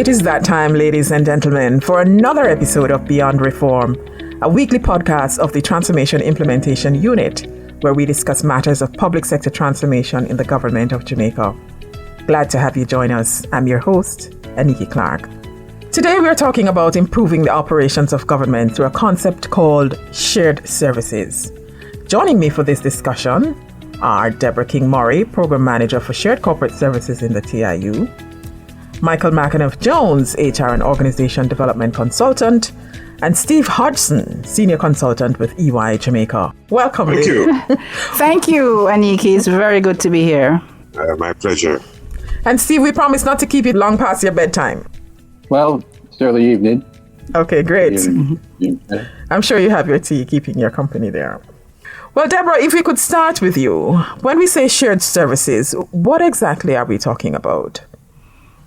It is that time, ladies and gentlemen, for another episode of Beyond Reform, a weekly podcast of the Transformation Implementation Unit, where we discuss matters of public sector transformation in the Government of Jamaica. Glad to have you join us. I'm your host, Aniki Clark. Today we are talking about improving the operations of government through a concept called shared services. Joining me for this discussion are Deborah King-Murray, Program Manager for Shared Corporate Services in the TIU, Michael McAnuff-Jones, HR and Organization Development Consultant, and Steve Hodgson, Senior Consultant with EY Jamaica. Welcome. Thank you. Thank you, Aniki. It's very good to be here. My pleasure. And Steve, we promise not to keep it long past your bedtime. Well, it's early evening. Okay, great. I'm sure you have your tea keeping your company there. Well, Deborah, if we could start with you. When we say shared services, what exactly are we talking about?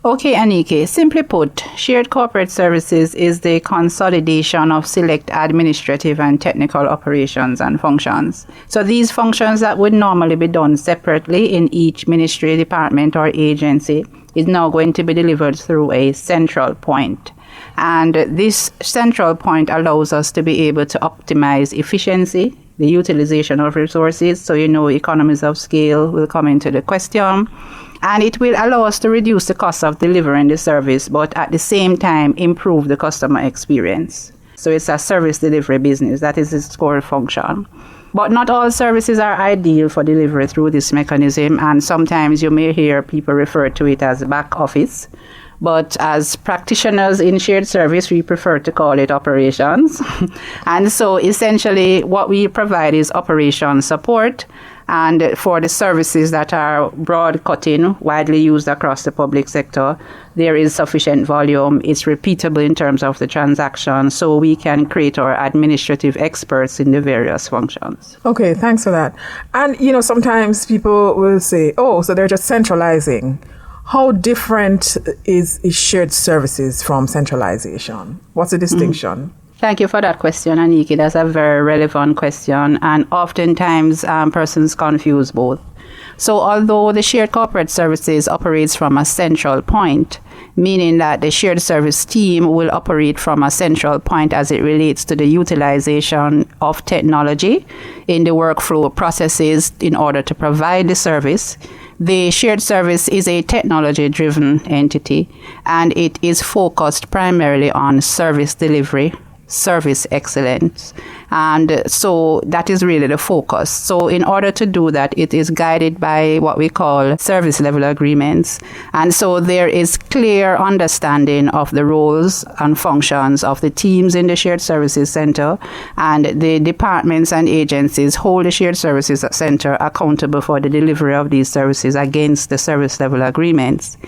Okay, Aniki. Simply put, shared corporate services is the consolidation of select administrative and technical operations and functions. So these functions that would normally be done separately in each ministry, department, or agency is now going to be delivered through a central point. And this central point allows us to be able to optimize efficiency, the utilization of resources. So, economies of scale will come into the question. And it will allow us to reduce the cost of delivering the service, but at the same time, improve the customer experience. So it's a service delivery business. That is its core function. But not all services are ideal for delivery through this mechanism. And sometimes you may hear people refer to it as back office. But as practitioners in shared service, we prefer to call it operations. And so essentially what we provide is operation support. And for the services that are broad-cutting, widely used across the public sector, there is sufficient volume. It's repeatable in terms of the transaction, so we can create our administrative experts in the various functions. Okay, thanks for that. And, sometimes people will say, so they're just centralizing. How different is shared services from centralization? What's the distinction? Thank you for that question, Aniki. That's a very relevant question, and oftentimes persons confuse both. So although the shared corporate services operates from a central point, meaning that the shared service team will operate from a central point as it relates to the utilization of technology in the workflow processes in order to provide the service, the shared service is a technology-driven entity, and it is focused primarily on service delivery, service excellence. And so that is really the focus. So in order to do that, it is guided by what we call service level agreements. And so there is clear understanding of the roles and functions of the teams in the shared services center, and the departments and agencies hold the shared services center accountable for the delivery of these services against the service level agreements.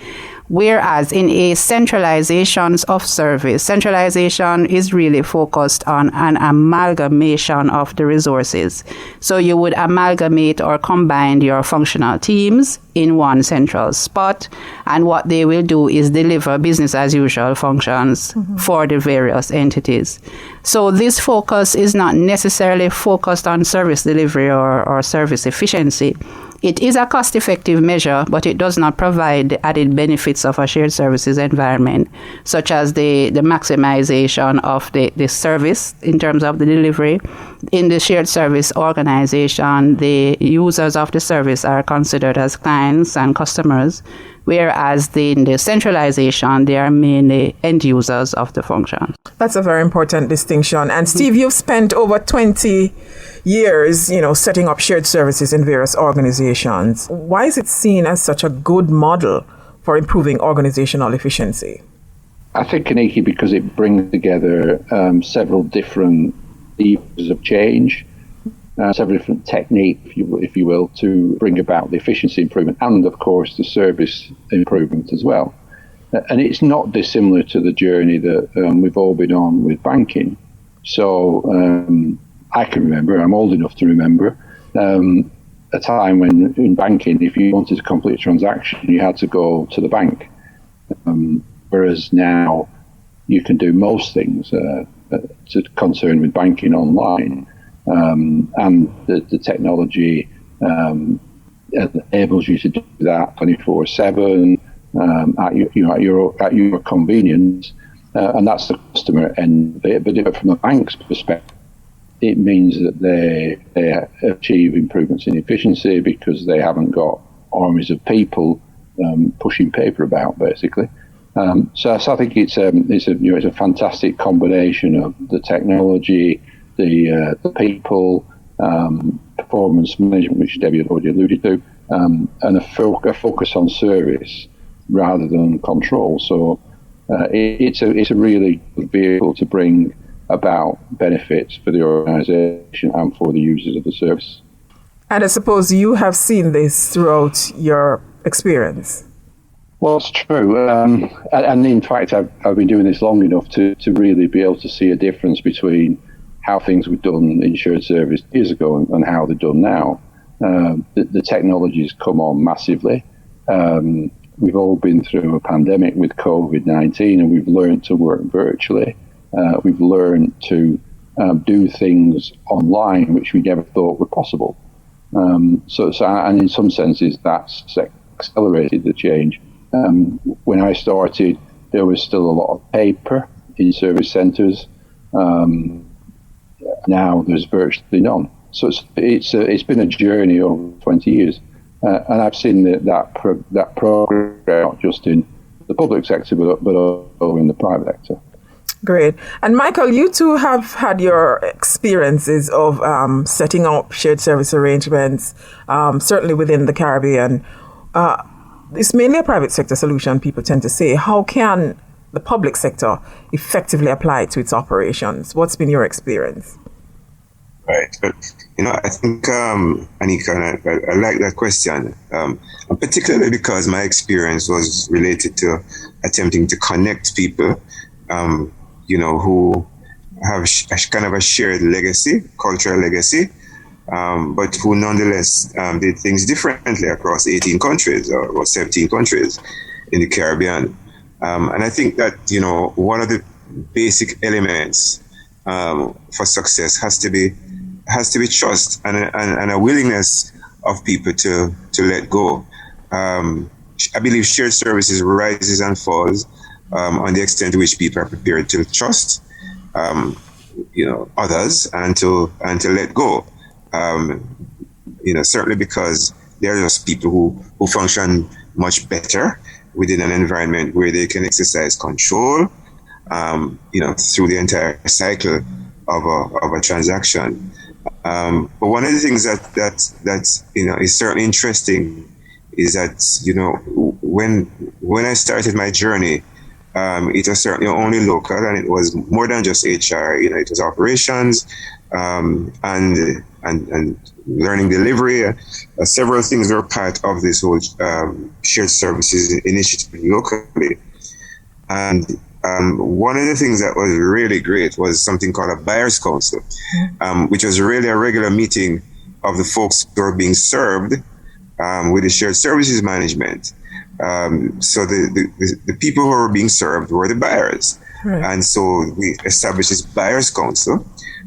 Whereas in a centralization of service, centralization is really focused on an amalgamation of the resources. So you would amalgamate or combine your functional teams in one central spot, and what they will do is deliver business as usual functions for the various entities. So this focus is not necessarily focused on service delivery or service efficiency. It is a cost-effective measure, but it does not provide the added benefits of a shared services environment, such as the maximization of the service in terms of the delivery. In the shared service organization, the users of the service are considered as clients and customers, whereas in the centralization, they are mainly end users of the function. That's a very important distinction. And Steve, you've spent over 20 years, setting up shared services in various organizations. Why is it seen as such a good model for improving organizational efficiency? I think, Aniki, because it brings together several different levers of change, several different techniques, if you will, to bring about the efficiency improvement and, of course, the service improvement as well. And it's not dissimilar to the journey that we've all been on with banking. So I can remember, I'm old enough to remember, a time when in banking, if you wanted to complete a transaction, you had to go to the bank. Whereas now you can do most things concerned with banking online. And the technology enables you to do that 24/7. at your convenience, and that's the customer end of it. But from the bank's perspective, it means that they achieve improvements in efficiency because they haven't got armies of people pushing paper about, basically. So I think it's a fantastic combination of the technology, the people, performance management, which Debbie had already alluded to, and a focus on service rather than control. So it's a really good vehicle to bring about benefits for the organisation and for the users of the service. And I suppose you have seen this throughout your experience. Well, it's true. And in fact, I've been doing this long enough to really be able to see a difference between how things were done in shared service years ago and how they're done now. The technology's come on massively. We've all been through a pandemic with COVID-19, and we've learned to work virtually. We've learned to do things online, which we never thought were possible. So, and in some senses, that's accelerated the change. When I started, there was still a lot of paper in service centres. Now there's virtually none. So it's been a journey over 20 years, and I've seen that progress not just in the public sector, but also in the private sector. Great. And Michael, you too have had your experiences of setting up shared service arrangements, certainly within the Caribbean. It's mainly a private sector solution, people tend to say. How can the public sector effectively apply it to its operations? What's been your experience? Right. I think, Anika, and I like that question, particularly because my experience was related to attempting to connect people, who have kind of a shared legacy, cultural legacy, but who nonetheless did things differently across 18 countries or 17 countries in the Caribbean. And I think that, one of the basic elements for success has to be trust and a willingness of people to let go. I believe shared services rises and falls on the extent to which people are prepared to trust, others and to let go. Certainly because there are just people who function much better within an environment where they can exercise control, through the entire cycle of a transaction. But one of the things that is certainly interesting is that when I started my journey, it was certainly only local, and it was more than just HR. It was operations and learning delivery. Several things were part of this whole shared services initiative locally. And one of the things that was really great was something called a buyer's council, which was really a regular meeting of the folks who are being served with the shared services management. So the people who were being served were the buyers. Right. And so we established this buyer's council,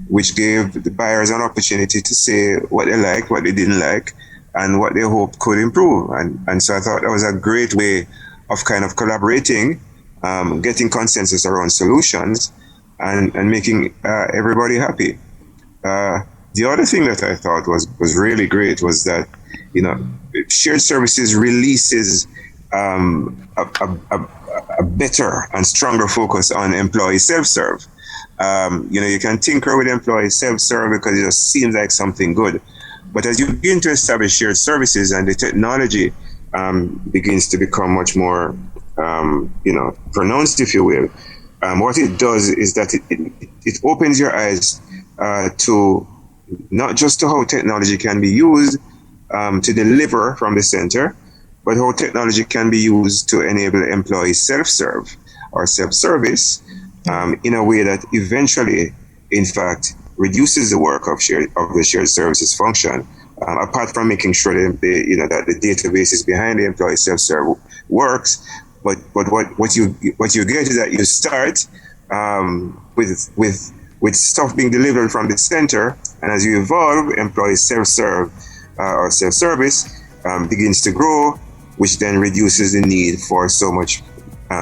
which gave the buyers an opportunity to say what they liked, what they didn't like, and what they hoped could improve. And so I thought that was a great way of kind of collaborating, getting consensus around solutions, and making everybody happy. The other thing that I thought was really great was that, shared services releases a better and stronger focus on employee self-serve. You can tinker with employee self-serve because it just seems like something good. But as you begin to establish shared services and the technology begins to become much more, pronounced, if you will, what it does is that it opens your eyes to not just to how technology can be used to deliver from the center, but how technology can be used to enable employee self-serve or self-service in a way that eventually, in fact, reduces the work of the shared services function. Apart from making sure that the databases behind the employee self-serve works, but what you get is that you start with stuff being delivered from the center, and as you evolve, employee self-serve or self-service begins to grow, which then reduces the need for so much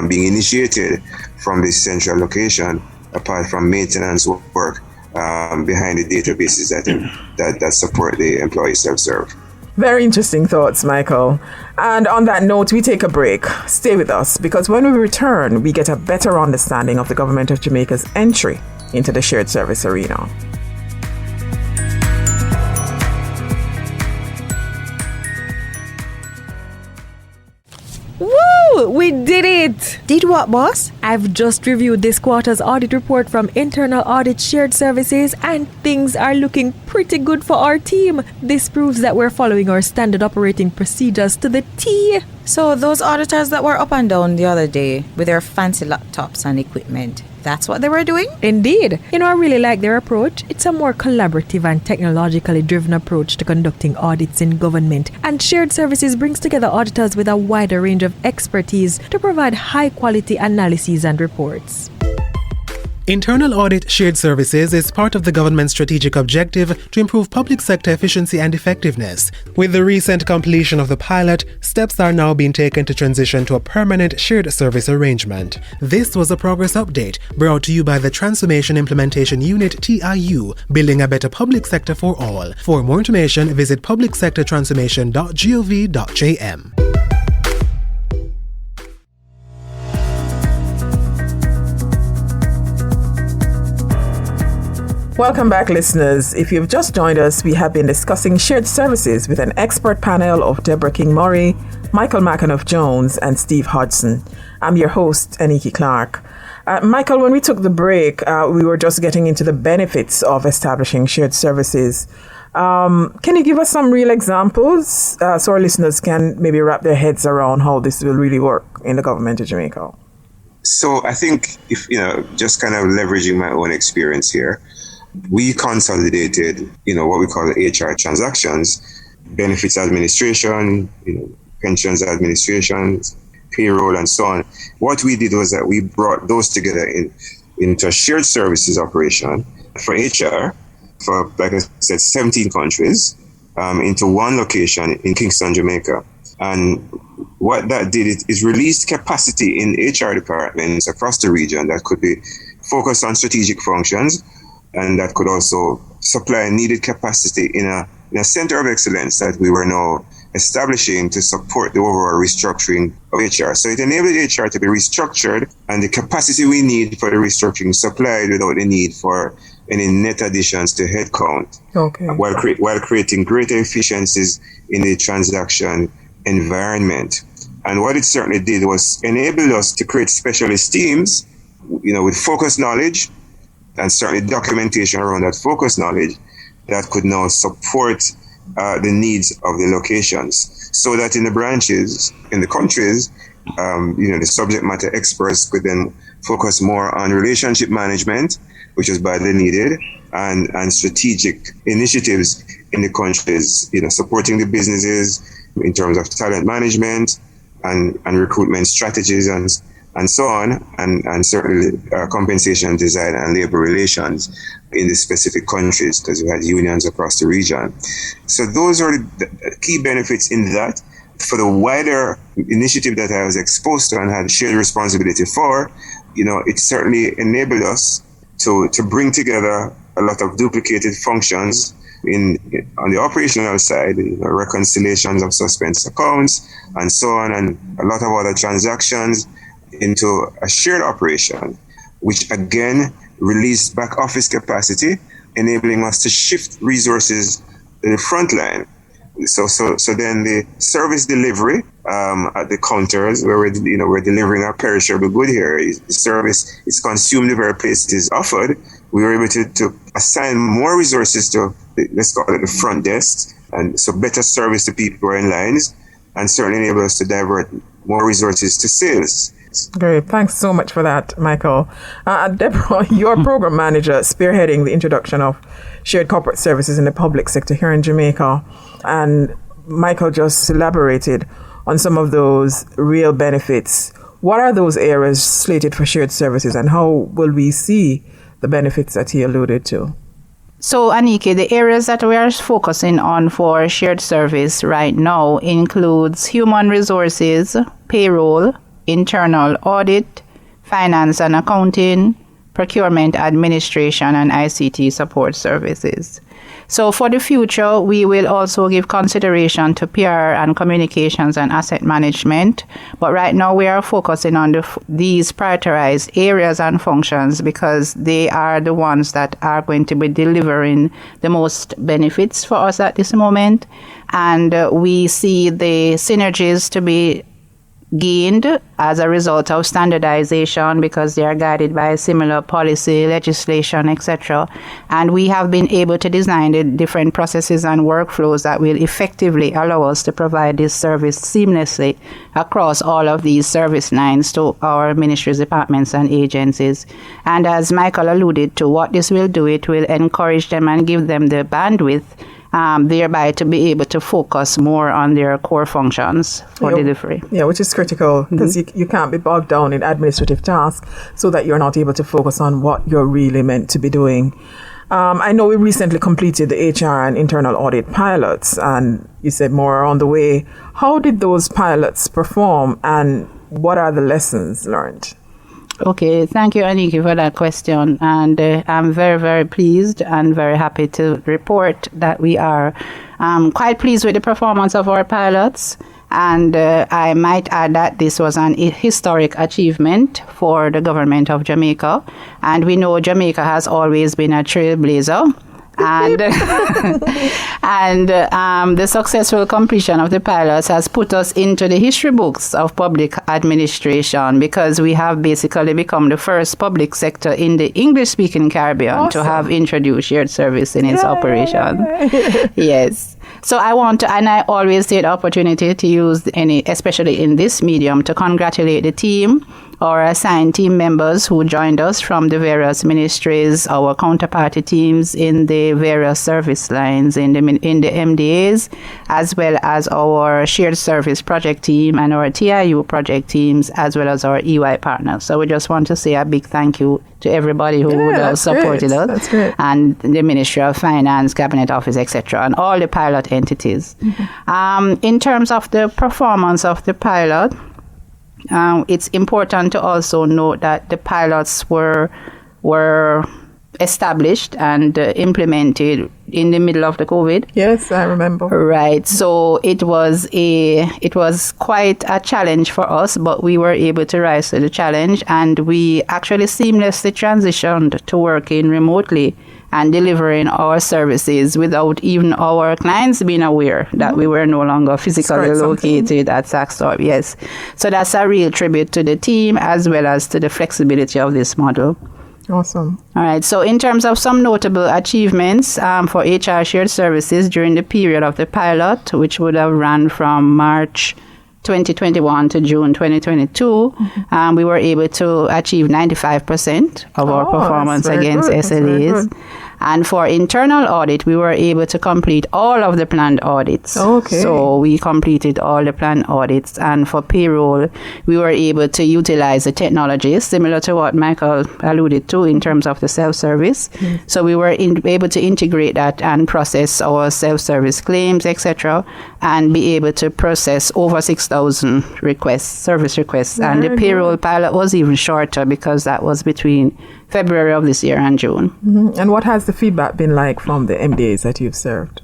being initiated from this central location, apart from maintenance work behind the databases that support the employee self-serve. Very interesting thoughts, Michael. And on that note, we take a break. Stay with us, because when we return, we get a better understanding of the Government of Jamaica's entry into the shared service arena. Woo! We did it! Did what, boss? I've just reviewed this quarter's audit report from Internal Audit Shared Services, and things are looking pretty good for our team. This proves that we're following our standard operating procedures to the T. So those auditors that were up and down the other day with their fancy laptops and equipment, that's what they were doing? Indeed. I really like their approach. It's a more collaborative and technologically driven approach to conducting audits in government. And Shared Services brings together auditors with a wider range of expertise to provide high-quality analyses and reports. Internal Audit Shared Services is part of the government's strategic objective to improve public sector efficiency and effectiveness. With the recent completion of the pilot, steps are now being taken to transition to a permanent shared service arrangement. This was a progress update brought to you by the Transformation Implementation Unit TIU, building a better public sector for all. For more information, visit publicsectortransformation.gov.jm. Welcome back, listeners. If you've just joined us, we have been discussing shared services with an expert panel of Deborah King-Murray, Michael McAnuff-Jones, and Steve Hodgson. I'm your host, Aniki Clark. Michael, when we took the break, we were just getting into the benefits of establishing shared services. Can you give us some real examples so our listeners can maybe wrap their heads around how this will really work in the Government of Jamaica? So I think if, just kind of leveraging my own experience here, we consolidated, what we call HR transactions, benefits administration, pensions administration, payroll, and so on. What we did was that we brought those together into a shared services operation for HR for, like I said, 17 countries into one location in Kingston, Jamaica. And what that did is released capacity in HR departments across the region that could be focused on strategic functions, and that could also supply needed capacity in a center of excellence that we were now establishing to support the overall restructuring of HR. So it enabled HR to be restructured, and the capacity we need for the restructuring supplied without the need for any net additions to headcount, while creating greater efficiencies in the transaction environment. And what it certainly did was enable us to create specialist teams, with focused knowledge, and certainly documentation around that focused knowledge that could now support the needs of the locations, so that in the branches, in the countries, the subject matter experts could then focus more on relationship management, which is badly needed, and strategic initiatives in the countries, supporting the businesses in terms of talent management and recruitment strategies and so on, and certainly compensation design and labor relations in the specific countries, because we had unions across the region. So those are the key benefits in that. For the wider initiative that I was exposed to and had shared responsibility for, it certainly enabled us to bring together a lot of duplicated functions on the operational side, reconciliations of suspense accounts and so on, and a lot of other transactions into a shared operation, which again released back office capacity, enabling us to shift resources to the front line. So then the service delivery at the counters, where we're delivering our perishable good here, the service is consumed the very place it is offered. We were able to assign more resources to, let's call it, the front desk, and so better service to people who are in lines, and certainly enable us to divert more resources to sales. Great. Thanks so much for that, Michael. Deborah, your program manager spearheading the introduction of shared corporate services in the public sector here in Jamaica. And Michael just elaborated on some of those real benefits. What are those areas slated for shared services, and how will we see the benefits that he alluded to? So, Aniki, the areas that we are focusing on for shared service right now includes human resources, payroll, internal audit, finance and accounting, procurement administration, and ICT support services. So for the future, we will also give consideration to PR and communications and asset management. But right now, we are focusing on these prioritized areas and functions because they are the ones that are going to be delivering the most benefits for us at this moment. And we see the synergies to be gained as a result of standardization because they are guided by similar policy, legislation, etc. And we have been able to design the different processes and workflows that will effectively allow us to provide this service seamlessly across all of these service lines to our ministries, departments, and agencies. And as Michael alluded to, what this will do, it will encourage them and give them the bandwidth thereby to be able to focus more on their core functions for delivery. Yeah, which is critical because you can't be bogged down in administrative tasks so that you're not able to focus on what you're really meant to be doing. I know we recently completed the HR and internal audit pilots, and you said more are on the way. How did those pilots perform, and what are the lessons learned? Okay, thank you, Aniki, for that question. And I'm very, very pleased and very happy to report that we are quite pleased with the performance of our pilots. And I might add that this was an historic achievement for the Government of Jamaica. And we know Jamaica has always been a trailblazer. And the successful completion of the pilots has put us into the history books of public administration because we have basically become the first public sector in the English-speaking Caribbean to have introduced shared service in its operation. Yes. So I want to, and I always take the opportunity to use especially in this medium, to congratulate the team, our assigned team members who joined us from the various ministries, our counterparty teams in the various service lines in the MDAs, as well as our shared service project team and our TIU project teams, as well as our EY partners. So we just want to say a big thank you to everybody who would have supported us. That's great. And the Ministry of Finance, Cabinet Office, etc., and all the pilot entities. In terms of the performance of the pilot, it's important to also note that the pilots were established and implemented in the middle of the COVID. Yes, I remember. Right. So it was quite a challenge for us, but we were able to rise to the challenge, and we actually seamlessly transitioned to working remotely and delivering our services without even our clients being aware that we were no longer physically located at Saxtorp. Yes. So that's a real tribute to the team as well as to the flexibility of this model. Awesome. All right. So in terms of some notable achievements for HR shared services during the period of the pilot, which would have run from March 2021 to June 2022, we were able to achieve 95% of our performance against SLAs. And for internal audit, we were able to complete all of the planned audits. Okay. So we completed all the planned audits. And for payroll, we were able to utilize the technology, similar to what Michael alluded to in terms of the self-service. So we were able to integrate that and process our self-service claims, etc., and be able to process over 6,000 service requests. And the payroll pilot was even shorter because that was between February of this year and June. And what has the feedback been like from the MDAs that you've served?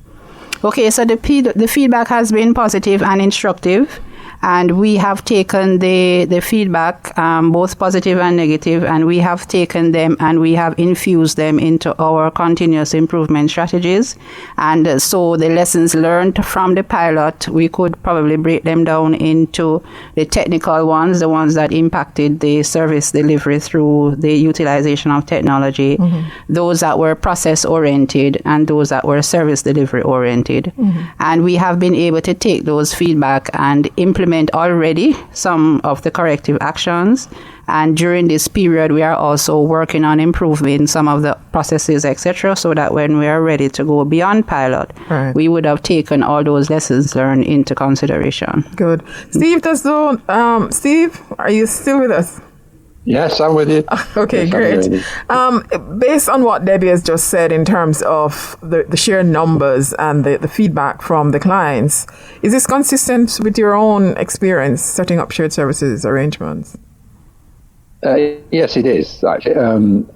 Okay, so the feedback has been positive and instructive. And we have taken the feedback, both positive and negative, and we have taken them and we have infused them into our continuous improvement strategies. And so the lessons learned from the pilot, we could probably break them down into the technical ones, the ones that impacted the service delivery through the utilization of technology, those that were process-oriented, and those that were service delivery-oriented. And we have been able to take those feedback and implement already some of the corrective actions, and during this period we are also working on improving some of the processes, etc., so that when we are ready to go beyond pilot, we would have taken all those lessons learned into consideration. Good. Steve, Steve, are you still with us? Yes, I'm with you. Okay, yes, great. Based on what Debbie has just said in terms of the sheer numbers and the feedback from the clients, is this consistent with your own experience setting up shared services arrangements? Yes, it is, actually.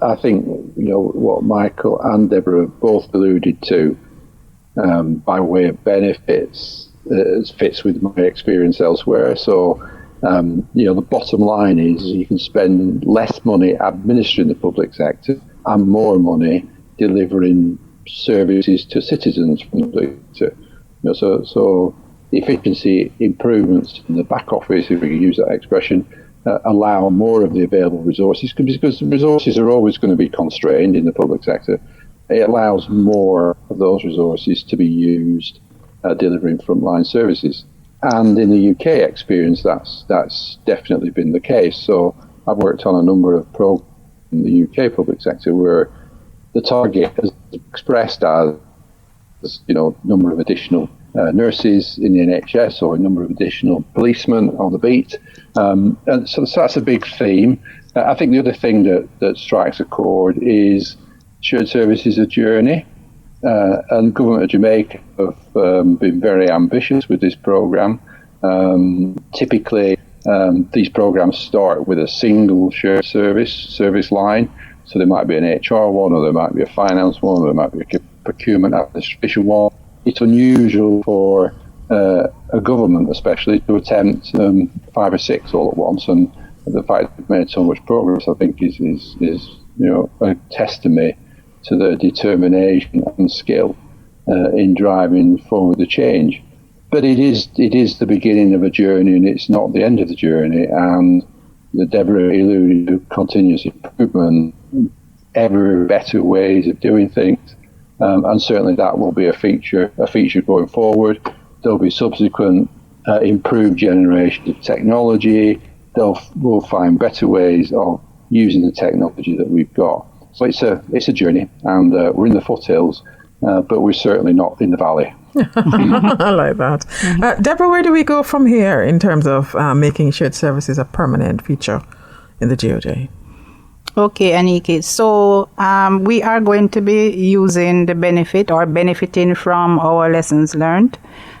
I think, what Michael and Deborah both alluded to by way of benefits fits with my experience elsewhere. So, the bottom line is you can spend less money administering the public sector and more money delivering services to citizens from the public sector. So the efficiency improvements in the back office, if we can use that expression, allow more of the available resources, because the resources are always going to be constrained in the public sector. It allows more of those resources to be used delivering frontline services. And in the UK experience, that's definitely been the case. So I've worked on a number of programs in the UK public sector where the target is expressed as number of additional nurses in the NHS or a number of additional policemen on the beat. And so that's a big theme. I think the other thing that strikes a chord is shared services a journey. And Government of Jamaica have been very ambitious with this program. Typically, these programs start with a single shared service line. So there might be an HR one, or there might be a finance one, or there might be a procurement administration one. It's unusual for a government, especially, to attempt 5 or 6 all at once. And the fact that they've made so much progress, I think, is a testimony to their determination and skill in driving forward the change. But it is the beginning of a journey, and it's not the end of the journey. And Deborah alluded to continuous improvement, ever better ways of doing things, and certainly that will be a feature going forward. There'll be subsequent improved generations of technology. We'll find better ways of using the technology that we've got. So it's a journey, and we're in the foothills, but we're certainly not in the valley. I like that. Deborah, where do we go from here in terms of making shared services a permanent feature in the GOJ? Okay, Aniki. So we are going to be using the benefit or benefiting from our lessons learned.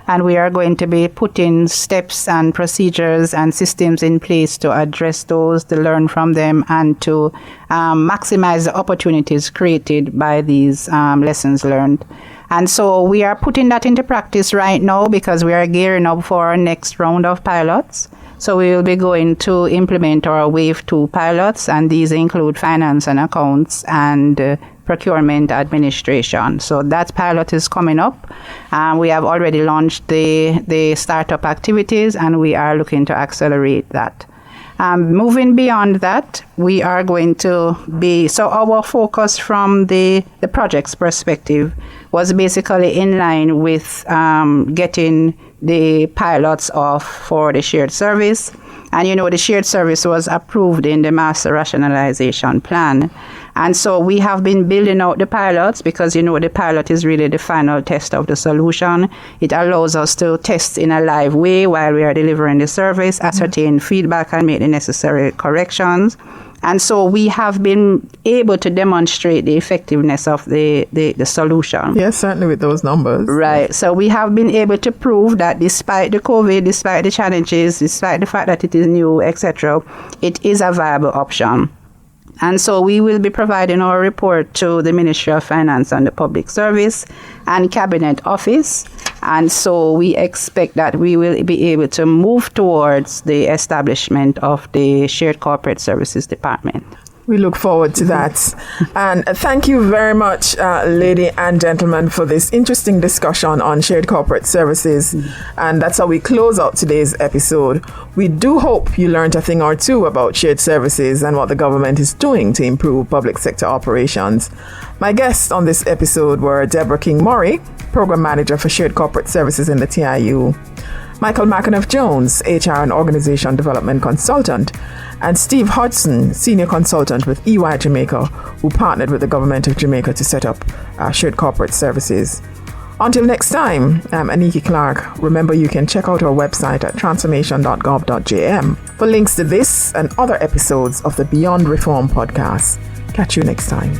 And we are going to be putting steps and procedures and systems in place to address those, to learn from them, and to maximize the opportunities created by these lessons learned. And so we are putting that into practice right now because we are gearing up for our next round of pilots. So we will be going to implement our Wave 2 pilots, and these include finance and accounts and procurement administration. So that pilot is coming up. We have already launched the startup activities, and we are looking to accelerate that. Moving beyond that, we are going to so our focus from the project's perspective was basically in line with getting the pilots off for the shared service. And the shared service was approved in the master rationalization plan. And so we have been building out the pilots because, the pilot is really the final test of the solution. It allows us to test in a live way while we are delivering the service, ascertain feedback, and make the necessary corrections. And so we have been able to demonstrate the effectiveness of the solution. Yes, certainly with those numbers. Right. So we have been able to prove that despite the COVID, despite the challenges, despite the fact that it is new, etc., it is a viable option. And so we will be providing our report to the Ministry of Finance and the Public Service and Cabinet Office. And so we expect that we will be able to move towards the establishment of the Shared Corporate Services Department. We look forward to that. And thank you very much, lady and gentlemen, for this interesting discussion on shared corporate services. And that's how we close out today's episode. We do hope you learned a thing or two about shared services and what the government is doing to improve public sector operations. My guests on this episode were Deborah King-Murray, Program Manager for Shared Corporate Services in the TIU, Michael McAnuff-Jones, HR and Organization Development Consultant, and Steve Hodgson, Senior Consultant with EY Jamaica, who partnered with the Government of Jamaica to set up Shared Corporate Services. Until next time, I'm Aniki Clark. Remember, you can check out our website at transformation.gov.jm for links to this and other episodes of the Beyond Reform podcast. Catch you next time.